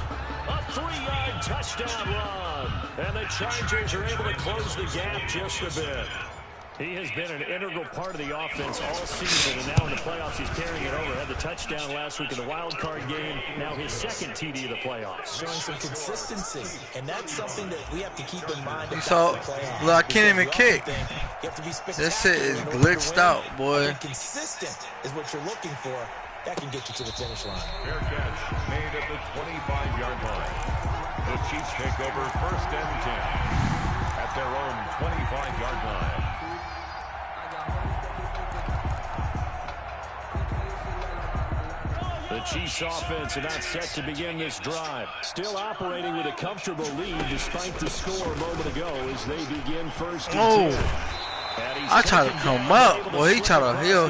Speaker 2: A 3-yard touchdown run. And the Chargers are able to close the gap just a bit. He has been an integral part of the offense all season, and now in the playoffs he's carrying it over. Had the touchdown last week in the wild card game. Now his 2nd TD of the playoffs.
Speaker 5: Showing some consistency, and that's something that we have to keep in mind.
Speaker 4: So, look, I can't even kick. This shit is glitched out, boy.
Speaker 5: Consistent is what you're looking for. That can get you to the finish line.
Speaker 3: Fair catch made at the 25-yard line. The Chiefs take over 1st and 10 at their own 25-yard line.
Speaker 2: The Chiefs offense about set to begin this drive. Still operating with a comfortable lead despite the score a moment ago as they begin 1st and 10.
Speaker 4: I try to come up. Boy, he try to heal.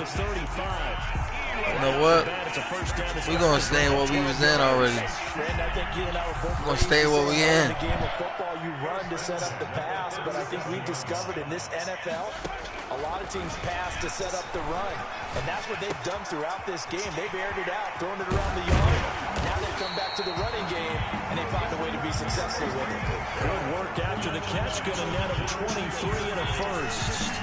Speaker 4: You know what? We're going to stay in what we was in already. We're going to stay where we in.
Speaker 5: The game of football, you run to set up the pass, but I think we've discovered in this NFL, a lot of teams pass to set up the run. And that's what they've done throughout this game. They've aired it out, thrown it around the yard. Now they come back to the running game, and they find a way to be successful with it.
Speaker 2: Good work after the catch. Going to net him 23 and a first.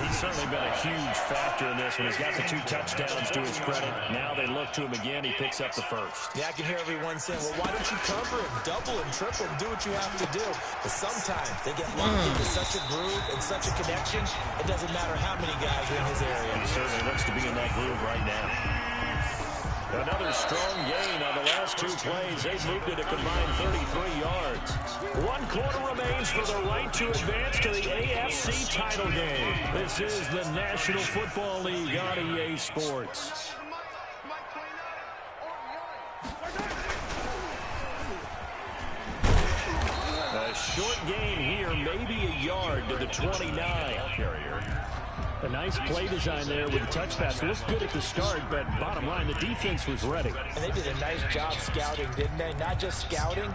Speaker 2: He's certainly been a huge factor in this one. He's got the 2 touchdowns to his credit. Now they look to him again. He picks up the 1st.
Speaker 5: Yeah, I can hear everyone saying, well, why don't you cover him, double and triple, and do what you have to do? But sometimes they get locked into such a groove and such a connection, it doesn't matter how many guys are in his area.
Speaker 2: He certainly looks to be in that groove right now. Another strong gain on the last 2 plays. They've moved it a combined 33 yards. 1 quarter remains for the right to advance to the AFC title game. This is the National Football League on EA Sports. A short gain here, maybe a yard to the 29.
Speaker 6: A nice play design there with the touch pass. Looked good at the start, but bottom line, the defense was ready.
Speaker 5: And they did a nice job scouting, didn't they? Not just scouting,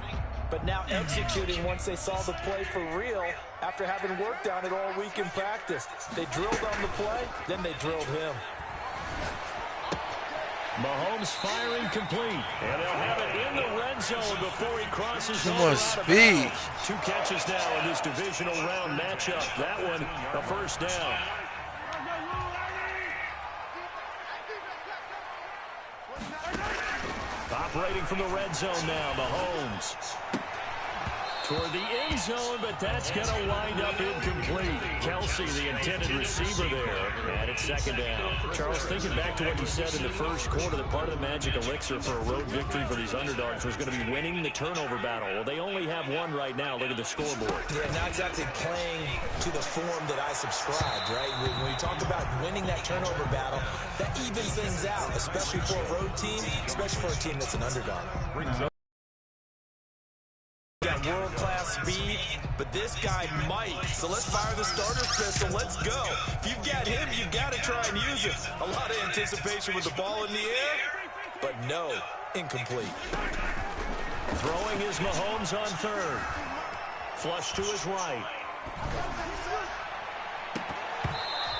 Speaker 5: but now executing once they saw the play for real after having worked on it all week in practice. They drilled on the play, then they drilled him.
Speaker 2: Mahomes firing complete. And they'll have it in the red zone before he crosses
Speaker 4: Too
Speaker 2: over
Speaker 4: much
Speaker 2: out of
Speaker 4: speed.
Speaker 2: bounds. 2 catches now in this divisional round matchup. That one, a first down. Operating from the red zone now, Mahomes. Toward the end zone, but that's going to wind up incomplete. Kelsey, the intended receiver there, and it's second down. Charles, thinking back to what you said in the first quarter, that part of the magic elixir for a road victory for these underdogs was going to be winning the turnover battle. Well, they only have one right now. Look at the scoreboard.
Speaker 5: Yeah, not exactly playing to the form that I subscribed, right? When you talk about winning that turnover battle, that evens things out, especially for a road team, especially for a team that's an underdog. Got world-class speed, but this guy might. So let's fire the starter pistol. Let's go. If you've got him, you've got to try and use it. A lot of anticipation with the ball in the air, but no, incomplete.
Speaker 2: Throwing is Mahomes on third. Flush to his right.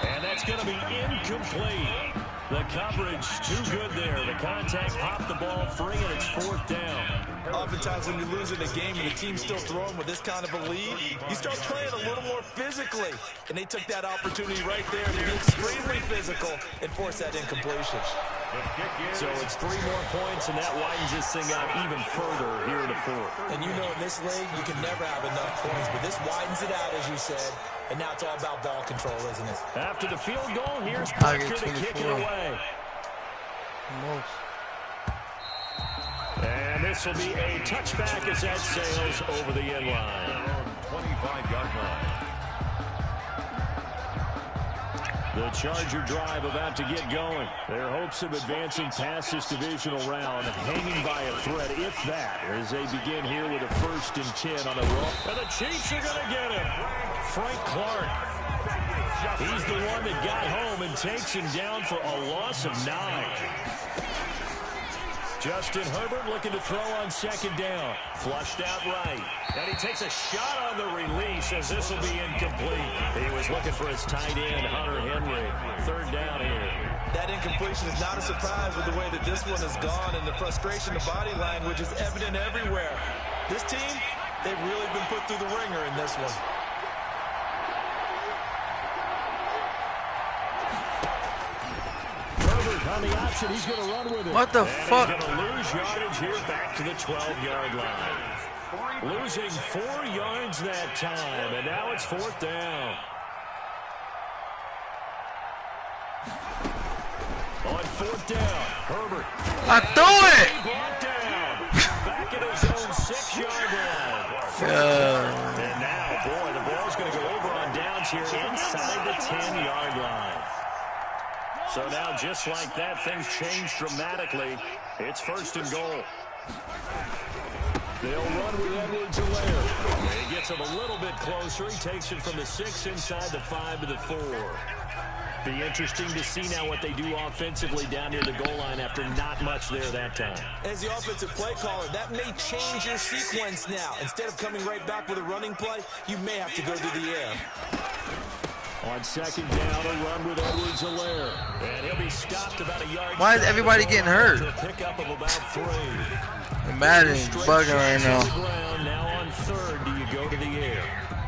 Speaker 2: And that's going to be incomplete. The coverage too good there. The contact popped the ball free, and it's fourth down.
Speaker 5: Oftentimes when you lose in a game and the team's still throwing with this kind of a lead, you start playing a little more physically. And they took that opportunity right there to be extremely physical and force that incompletion.
Speaker 2: So it's 3 more points, and that widens this thing out even further here in the fourth.
Speaker 5: And you know in this league, you can never have enough points, but this widens it out, as you said. And now it's all about ball control, isn't it?
Speaker 2: After the field goal, here's Parker to kick it away. And this will be a touchback as that sails over the end line.
Speaker 3: 25-yard line.
Speaker 2: The Charger drive about to get going. Their hopes of advancing past this divisional round hanging by a thread, if that, as they begin here with a 1st and 10 on the roll. And the Chiefs are going to get him. Frank Clark. He's the one that got home and takes him down for a loss of 9. Justin Herbert looking to throw on second down. Flushed out right. And he takes a shot on the release as this will be incomplete. He was looking for his tight end, Hunter Henry. Third down here.
Speaker 5: That incompletion is not a surprise with the way that this one has gone, and the frustration of body language is evident everywhere. This team, they've really been put through the ringer in this one.
Speaker 2: On the option, he's going to run with it.
Speaker 4: What the fuck?
Speaker 2: He's going to lose yardage here back to the 12-yard line. Losing 4 yards that time, and now it's 4th down. On 4th down, Herbert.
Speaker 4: I threw it!
Speaker 2: Brought down. Back at his own 6-yard line. And now, boy, the ball's going to go over on downs here inside the 10-yard line. So now, just like that, things change dramatically. It's 1st and goal. They'll run with Edwards-Helaire. He gets him a little bit closer. He takes it from the 6 inside the 5 to the 4. Be interesting to see now what they do offensively down near the goal line after not much there that time.
Speaker 5: As the offensive play caller, that may change your sequence now. Instead of coming right back with a running play, you may have to go to the air.
Speaker 2: On second down, a run with Edwards-Helaire. And he'll be stopped about a yard.
Speaker 4: Why is everybody getting hurt?
Speaker 2: A pickup of about 3.
Speaker 4: Madden is bugging right now.
Speaker 2: Now on 3rd, do you go to the air?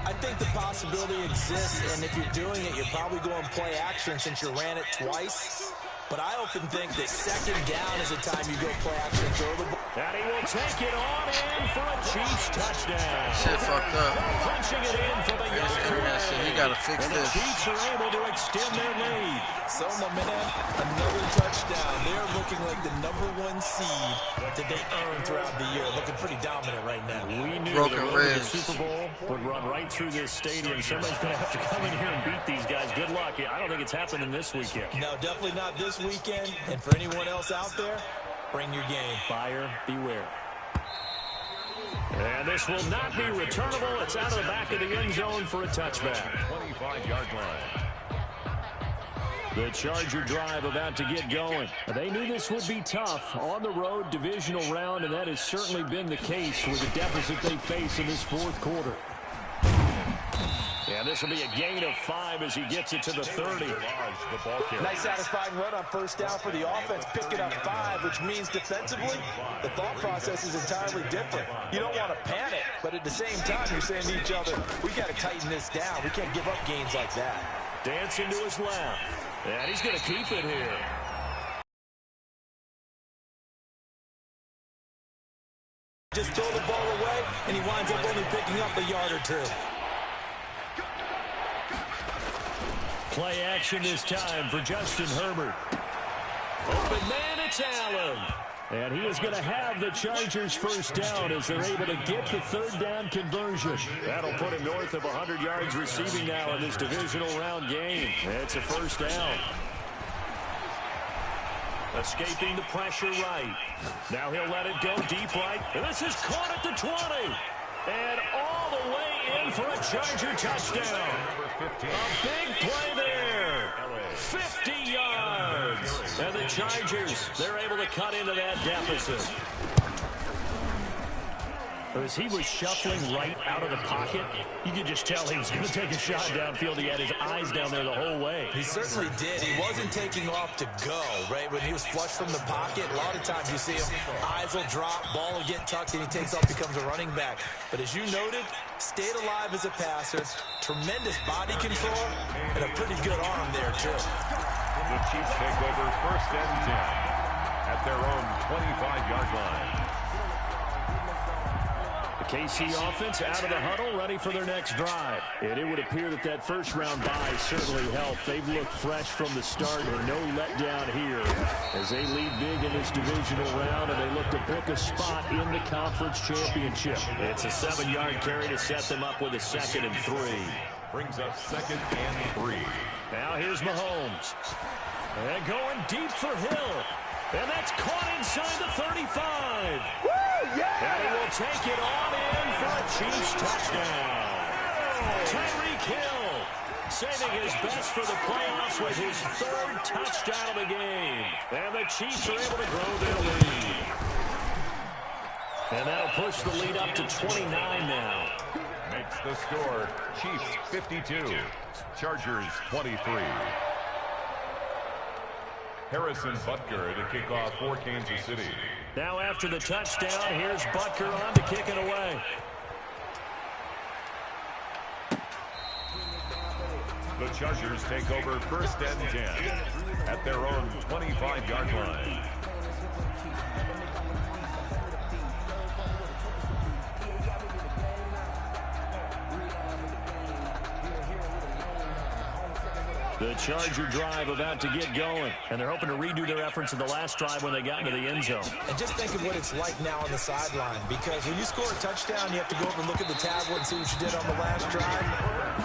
Speaker 5: I think the possibility exists, and if you're doing it, you're probably going play action since you ran it twice. But I often think that second down is the time you go play action, throw the ball.
Speaker 2: And he will take it on in for a Chiefs touchdown.
Speaker 4: Shit fucked up.
Speaker 2: Punching it in for the young
Speaker 4: shit, you gotta fix
Speaker 2: and
Speaker 4: this.
Speaker 2: The Chiefs are able to extend their lead.
Speaker 5: So, my man, another touchdown. They're looking like the #1 seed that they earned throughout the year. Looking pretty dominant right now.
Speaker 2: We knew
Speaker 4: Broken
Speaker 2: the road to the
Speaker 4: ribs.
Speaker 2: Super Bowl would run right through this stadium. Somebody's going to have to come in here and beat these guys. Good luck. I don't think it's happening this weekend.
Speaker 5: No, definitely not this weekend. And for anyone else out there, bring your game.
Speaker 2: Buyer beware. And this will not be returnable. It's out of the back of the end zone for a touchback.
Speaker 3: 25-yard line.
Speaker 2: The Charger drive about to get going. They knew this would be tough on the road divisional round, and that has certainly been the case with the deficit they face in this fourth quarter. And this will be a gain of 5 as he gets it to the 30.
Speaker 5: Nice satisfying run on first down for the offense, picking up 5, which means defensively, the thought process is entirely different. You don't want to panic, but at the same time, you're saying to each other, we got to tighten this down. We can't give up gains like that.
Speaker 2: Dancing to his left. And he's going to keep it here.
Speaker 5: Just throw the ball away, and he winds up only picking up a yard or 2.
Speaker 2: Play action this time for Justin Herbert. Open man, it's Allen. And he is going to have the Chargers first down as they're able to get the third down conversion. That'll put him north of 100 yards receiving now in this divisional round game. It's a first down. Escaping the pressure right. Now he'll let it go deep right. And this is caught at the 20. And all the way in for a Charger touchdown. A big play there. 50 yards. And the Chargers, they're able to cut into that deficit. As he was shuffling right out of the pocket, you could just tell he was going to take a shot downfield. He had his eyes down there the whole way.
Speaker 5: He certainly did. He wasn't taking off to go, right? When he was flushed from the pocket, a lot of times you see him, eyes will drop, ball will get tucked, and he takes off, becomes a running back. But as you noted, stayed alive as a passer, tremendous body control, and a pretty good arm there, too.
Speaker 3: The Chiefs take over first and 10 at their own 25-yard line.
Speaker 2: The KC offense out of the huddle, ready for their next drive. And it would appear that that first-round bye certainly helped. They've looked fresh from the start and no letdown here as they lead big in this divisional round, and they look to book a spot in the conference championship. It's a 7-yard carry to set them up with a 2nd and 3.
Speaker 3: Brings up 2nd and 3.
Speaker 2: Now here's Mahomes. And going deep for Hill. And that's caught inside the 35.
Speaker 1: Woo, yeah!
Speaker 2: And he will take it on in for a Chiefs touchdown. Tyreek Hill saving his best for the playoffs with his 3rd touchdown of the game. And the Chiefs are able to grow their lead. And that'll push the lead up to 29 now.
Speaker 3: Makes the score Chiefs 52, Chargers 23. Harrison Butker to kick off for Kansas City.
Speaker 2: Now after the touchdown, here's Butker on to kick it away.
Speaker 3: The Chargers take over first and 10 at their own 25-yard line.
Speaker 2: The Charger drive about to get going, and they're hoping to redo their efforts in the last drive when they got into the end zone.
Speaker 5: And just think of what it's like now on the sideline, because when you score a touchdown, you have to go over and look at the tablet and see what you did on the last drive.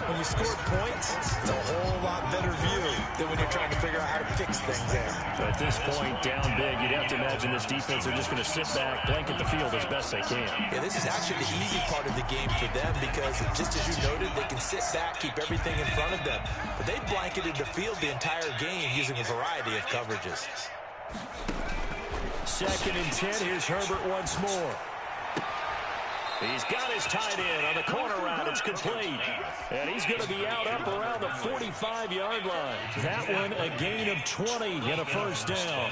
Speaker 5: When you scored points, it's a whole lot better view than when you're trying to figure out how to fix things there.
Speaker 2: At this point, down big, you'd have to imagine this defense are just going to sit back, blanket the field as best they can.
Speaker 5: Yeah, this is actually the easy part of the game for them because, just as you noted, they can sit back, keep everything in front of them. But they blanketed the field the entire game using a variety of coverages.
Speaker 2: 2nd and 10. Here's Herbert once more. He's got his tight end on the corner route. It's complete. And he's going to be out up around the 45-yard line. That one a gain of 20 and a first down.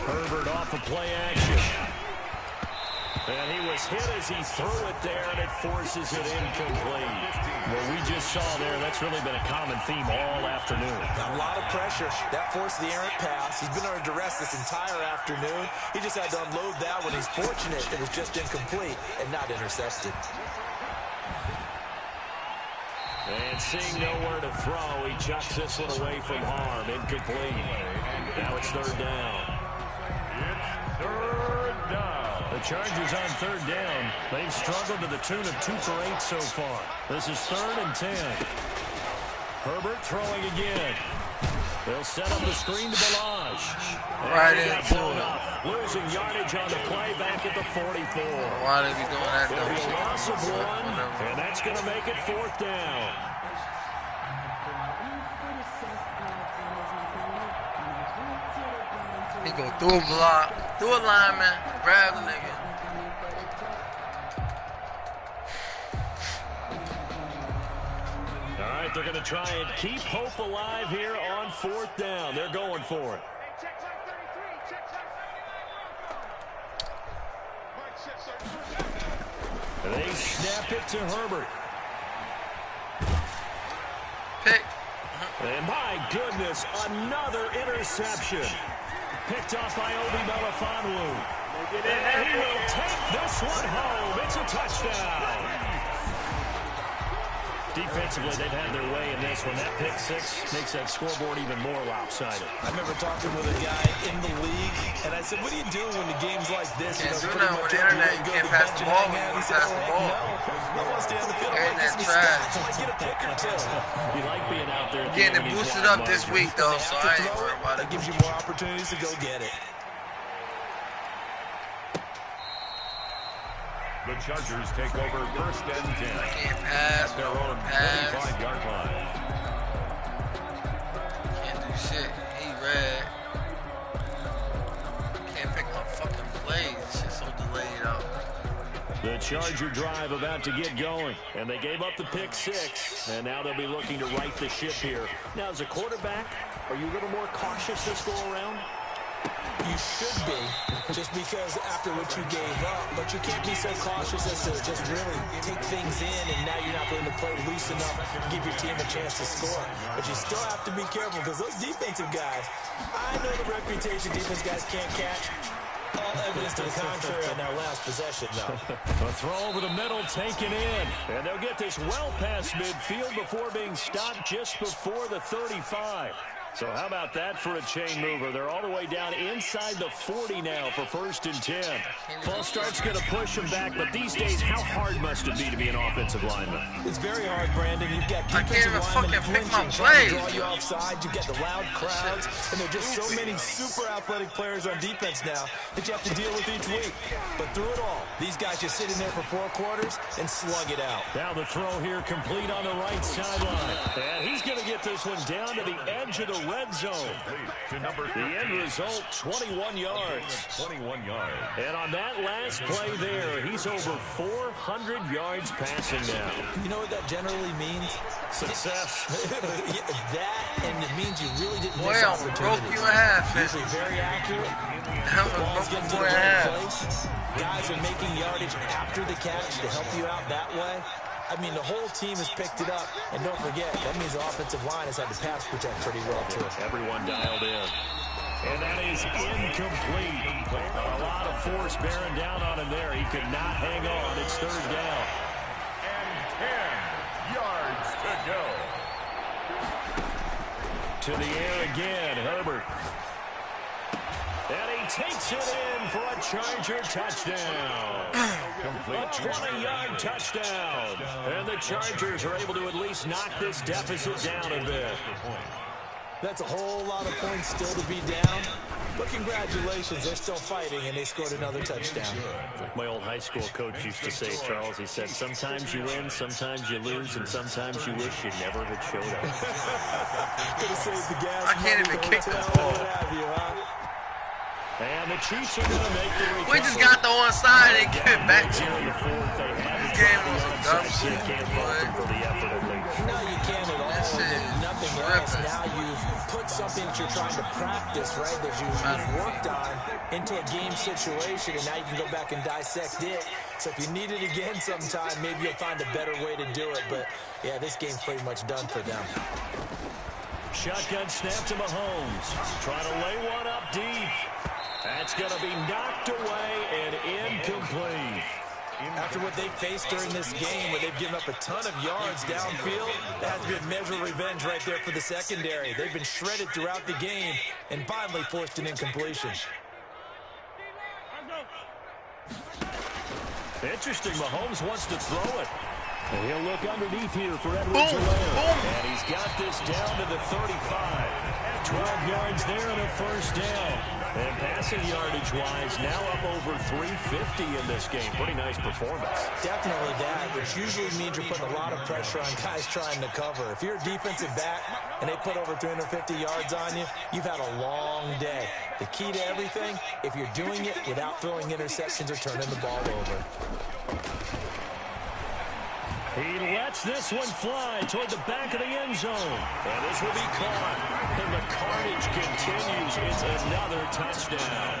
Speaker 2: Herbert off of play action. And he was hit as he threw it there, and it forces it incomplete. What we just saw there, that's really been a common theme all afternoon.
Speaker 5: A lot of pressure. That forced the errant pass. He's been under duress this entire afternoon. He just had to unload that one. He's fortunate it was just incomplete and not intercepted.
Speaker 2: And seeing nowhere to throw, he chucks this one away from harm. Incomplete. Now it's 3rd down.
Speaker 3: It's 3rd down.
Speaker 2: The Chargers on 3rd down. They've struggled to the tune of 2 for 8 so far. This is 3rd and 10. Herbert throwing again. They'll set up the screen to Balaj.
Speaker 4: Right into it.
Speaker 2: Losing yardage on the play back at the 44.
Speaker 4: Why they be doing that?
Speaker 2: There'll be a loss of 1, and that's going to make it 4th down.
Speaker 4: He go through a block, through a lineman, grab the nigga.
Speaker 2: All right, they're going to try and keep hope alive here on 4th down. They're going for it. They snap it to Herbert.
Speaker 4: Pick.
Speaker 2: And my goodness, another interception. Picked off by Obi Melifonwu. And he will take this one home. It's a touchdown. Defensively, they've had their way in this one. That pick 6 makes that scoreboard even more lopsided.
Speaker 5: I remember talking with a guy in the league, and I said, what do you do when the game's like this?
Speaker 4: Can't do nothing with the internet. You can't pass the ball when you pass the ball.
Speaker 5: I want to stay on the field.
Speaker 4: Ain't that trash.
Speaker 5: I get a pick or two.
Speaker 2: You like being out there.
Speaker 4: Getting it boosted up this week, though, so I ain't worried about it.
Speaker 5: That gives you more opportunities to go get it.
Speaker 3: The Chargers take over 1st and 10.
Speaker 4: Can't pass.
Speaker 3: At their own 25-yard line.
Speaker 4: Can't do shit. He red. Can't pick my fucking plays. Shit's so delayed out.
Speaker 2: The Charger drive about to get going, and they gave up the pick 6, and now they'll be looking to right the ship here. Now, as a quarterback, are you a little more cautious this go around?
Speaker 5: You should be, just because after what you gave up, but you can't be so cautious as to just really take things in, and now you're not going to play loose enough to give your team a chance to score. But you still have to be careful, because those defensive guys, I know the reputation defense guys can't catch. All evidence to the contrary on their last possession, though.
Speaker 2: A throw over the middle taken in, and they'll get this well past midfield before being stopped just before the 35. So how about that for a chain mover? They're all the way down inside the 40 now for 1st and 10. False start's going to push them back, but these days, how hard must it be to be an offensive lineman?
Speaker 5: It's very hard, Brandon. You've got
Speaker 4: I can't
Speaker 5: defensive
Speaker 4: even
Speaker 5: linemen
Speaker 4: fucking pick my
Speaker 5: flinching, trying to
Speaker 4: plays.
Speaker 5: draw you offside. You've got the loud crowds, and there are just so many super athletic players on defense now that you have to deal with each week. But through it all, these guys just sit in there for 4 quarters and slug it out.
Speaker 2: Now the throw here complete on the right sideline. And he's going to get this one down to the edge of the red zone. The end result, 21 yards.
Speaker 3: 21 yards.
Speaker 2: And on that last play there, he's over 400 yards passing now.
Speaker 5: You know what that generally means?
Speaker 2: Success.
Speaker 5: That, and it means you really didn't
Speaker 4: Boy,
Speaker 5: miss
Speaker 4: I
Speaker 5: opportunities.
Speaker 4: broke you in half.
Speaker 5: Usually very accurate.
Speaker 4: I
Speaker 5: The ball's getting to
Speaker 4: broke
Speaker 5: the
Speaker 4: you in
Speaker 5: right
Speaker 4: half.
Speaker 5: place. Guys are making yardage after the catch to help you out that way. I mean, the whole team has picked it up. And don't forget, that means the offensive line has had to pass protect pretty well, too.
Speaker 2: Everyone dialed in. And that is incomplete. A lot of force bearing down on him there. He could not hang on. It's 3rd down.
Speaker 3: And 10 yards to go.
Speaker 2: To the air again, Herbert. And he takes it in for a Charger touchdown. A 20-yard touchdown. And the Chargers are able to at least knock this deficit down a bit.
Speaker 5: That's a whole lot of points still to be down. But congratulations, they're still fighting, and they scored another touchdown.
Speaker 2: Like my old high school coach used to say, Charles, he said, sometimes you win, sometimes you lose, and sometimes you wish you never had showed up.
Speaker 5: Could have saved the gas.
Speaker 4: I can't even kick the ball.
Speaker 2: And the Chiefs are going to make the recovery.
Speaker 4: We just got the one side and give it back to
Speaker 2: Here in
Speaker 4: you.
Speaker 2: the 4th, they have
Speaker 4: This game was some dumb shit,
Speaker 2: Can't fault them for the effort at least.
Speaker 5: No, you can't at all.
Speaker 4: This shit
Speaker 5: If
Speaker 4: is
Speaker 5: nothing else, now you've put something that you're trying to practice, right, that you've worked on into a game situation, and now you can go back and dissect it. So if you need it again sometime, maybe you'll find a better way to do it. But, yeah, this game's pretty much done for them.
Speaker 2: Shotgun snap to Mahomes. Trying to lay one up deep. That's going to be knocked away and incomplete.
Speaker 5: After what they faced during this game, where they've given up a ton of yards downfield, that has been measure revenge right there for the secondary. They've been shredded throughout the game and finally forced an incompletion.
Speaker 2: Interesting, Mahomes wants to throw it. And he'll look underneath here for Edwards. And he's got get this down to the 35. 12 yards there and a first down. And passing yardage-wise, now up over 350 in this game. Pretty nice performance.
Speaker 5: Definitely that, which usually means you're putting a lot of pressure on guys trying to cover. If you're a defensive back and they put over 350 yards on you, you've had a long day. The key to everything, if you're doing it without throwing interceptions or turning the ball over.
Speaker 2: He lets this one fly toward the back of the end zone. And this will be caught. And the carnage continues. It's another touchdown.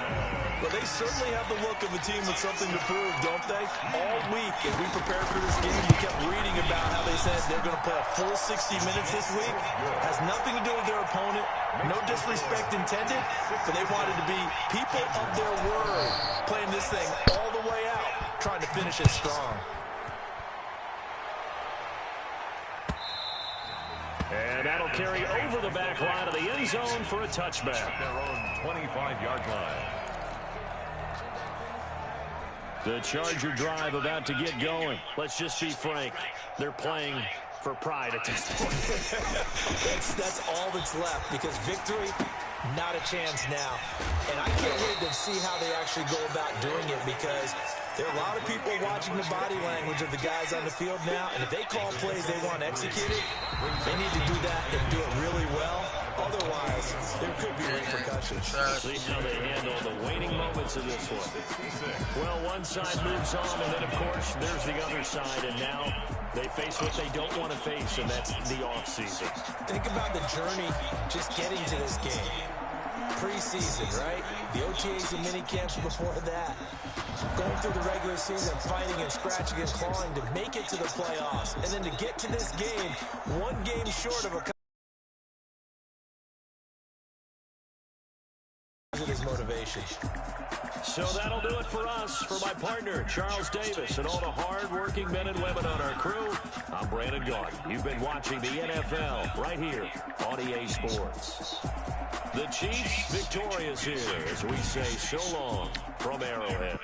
Speaker 5: Well, they certainly have the look of a team with something to prove, don't they? All week, as we prepared for this game, we kept reading about how they said they're going to play a full 60 minutes this week. Has nothing to do with their opponent. No disrespect intended, but they wanted to be people of their word, playing this thing all the way out, trying to finish it strong.
Speaker 2: And that'll carry over the back line of the end zone for a touchback.
Speaker 3: Their own 25-yard line.
Speaker 2: The Charger drive about to get going. Let's just be frank. They're playing for pride at this point.
Speaker 5: That's all that's left, because victory, not a chance now. And I can't wait to see how they actually go about doing it, because there are a lot of people watching the body language of the guys on the field now, and if they call plays they want executed, they need to do that and do it really well. Otherwise, there could be repercussions.
Speaker 2: See how they handle the waning moments of this one. Well, one side moves on, and then, of course, there's the other side, and now they face what they don't want to face, and that's the offseason.
Speaker 5: Think about the journey just getting to this game. Preseason, right? The OTAs and mini camps before that. Going through the regular season, fighting and scratching and clawing to make it to the playoffs. And then to get to this game, one game short of a his motivation.
Speaker 2: So that'll do it for us. For my partner, Charles Davis, and all the hard-working men and women on our crew, I'm Brandon Garden. You've been watching the NFL right here on EA Sports. The Chiefs victorious here as we say so long from Arrowhead.